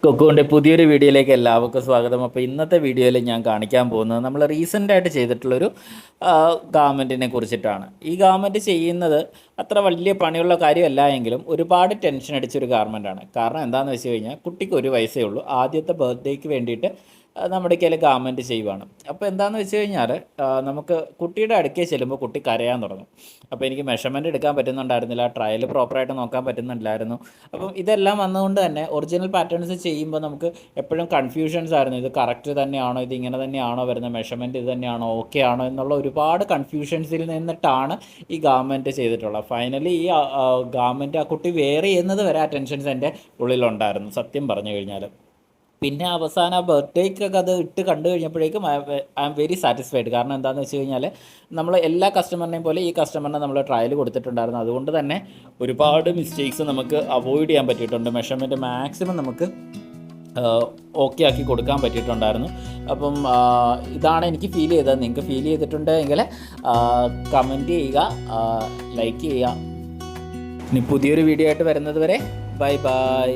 കൊക്കുവിൻ്റെ പുതിയൊരു വീഡിയോയിലേക്ക് എല്ലാവർക്കും സ്വാഗതം. അപ്പോൾ ഇന്നത്തെ വീഡിയോയിൽ ഞാൻ കാണിക്കാൻ പോകുന്നത് നമ്മൾ റീസെൻ്റായിട്ട് ചെയ്തിട്ടുള്ളൊരു ഗാർമെൻറ്റിനെ കുറിച്ചിട്ടാണ്. ഈ ഗാർമെൻറ്റ് ചെയ്യുന്നത് അത്ര വലിയ പണിയുള്ള കാര്യമല്ല എങ്കിലും ഒരുപാട് ടെൻഷൻ അടിച്ചൊരു ഗാർമെൻറ്റാണ്. കാരണം എന്താണെന്ന് വെച്ച് കഴിഞ്ഞാൽ കുട്ടിക്ക് 1 വയസ്സേ ഉള്ളൂ. ആദ്യത്തെ ബർത്ത്ഡേക്ക് വേണ്ടിയിട്ട് നമ്മുടെ കയ്യിൽ ഗാർമെൻറ്റ് ചെയ്യുവാണ്. അപ്പോൾ എന്താണെന്ന് വെച്ച് കഴിഞ്ഞാൽ നമുക്ക് കുട്ടിയുടെ അടുക്കൽ ചെല്ലുമ്പോൾ കുട്ടി കരയാൻ തുടങ്ങും. അപ്പോൾ എനിക്ക് മെഷർമെൻറ്റ് എടുക്കാൻ പറ്റുന്നുണ്ടായിരുന്നില്ല, ട്രയൽ പ്രോപ്പറായിട്ട് നോക്കാൻ പറ്റുന്നുണ്ടായിരുന്നു. അപ്പം ഇതെല്ലാം വന്നുകൊണ്ട് തന്നെ ഒറിജിനൽ പാറ്റേൺസ് ചെയ്യുമ്പോൾ നമുക്ക് എപ്പോഴും കൺഫ്യൂഷൻസ് ആയിരുന്നു. ഇത് കറക്റ്റ് തന്നെയാണോ, ഇത് ഇങ്ങനെ തന്നെയാണോ വരുന്നത്, മെഷർമെൻറ്റ് ഇത് തന്നെയാണോ, ഓക്കെ ആണോ എന്നുള്ള ഒരുപാട് കൺഫ്യൂഷൻസിൽ നിന്നിട്ടാണ് ഈ ഗാർമെൻറ്റ് ചെയ്തിട്ടുള്ളത്. ഫൈനലി ഈ ഗാർമെൻറ്റ് ആ കുട്ടി വെയർ ചെയ്യുന്നത് വരെ ആ ടെൻഷൻസ് എൻ്റെ ഉള്ളിലുണ്ടായിരുന്നു സത്യം പറഞ്ഞു കഴിഞ്ഞാൽ. പിന്നെ അവസാനം ആ ബർത്ത്ഡേക്കൊക്കെ അത് ഇട്ട് കണ്ടു കഴിഞ്ഞപ്പോഴേക്കും ഐ ആം വെരി സാറ്റിസ്ഫൈഡ്. കാരണം എന്താണെന്ന് വെച്ച് കഴിഞ്ഞാൽ നമ്മൾ എല്ലാ കസ്റ്റമറിനെയും പോലെ ഈ കസ്റ്റമറിനെ നമ്മൾ ട്രയൽ കൊടുത്തിട്ടുണ്ടായിരുന്നു. അതുകൊണ്ട് തന്നെ ഒരുപാട് മിസ്റ്റേക്സ് നമുക്ക് അവോയ്ഡ് ചെയ്യാൻ പറ്റിയിട്ടുണ്ട്. മെഷർമെൻറ്റ് മാക്സിമം നമുക്ക് ഓക്കെ ആക്കി കൊടുക്കാൻ പറ്റിയിട്ടുണ്ടായിരുന്നു. അപ്പം ഇതാണ് എനിക്ക് ഫീൽ ചെയ്തത്. നിങ്ങൾക്ക് ഫീൽ ചെയ്തിട്ടുണ്ടെങ്കിൽ കമൻറ്റ് ചെയ്യുക, ലൈക്ക് ചെയ്യുക. ഇനി പുതിയൊരു വീഡിയോ ആയിട്ട് വരുന്നത് വരെ ബൈ ബൈ.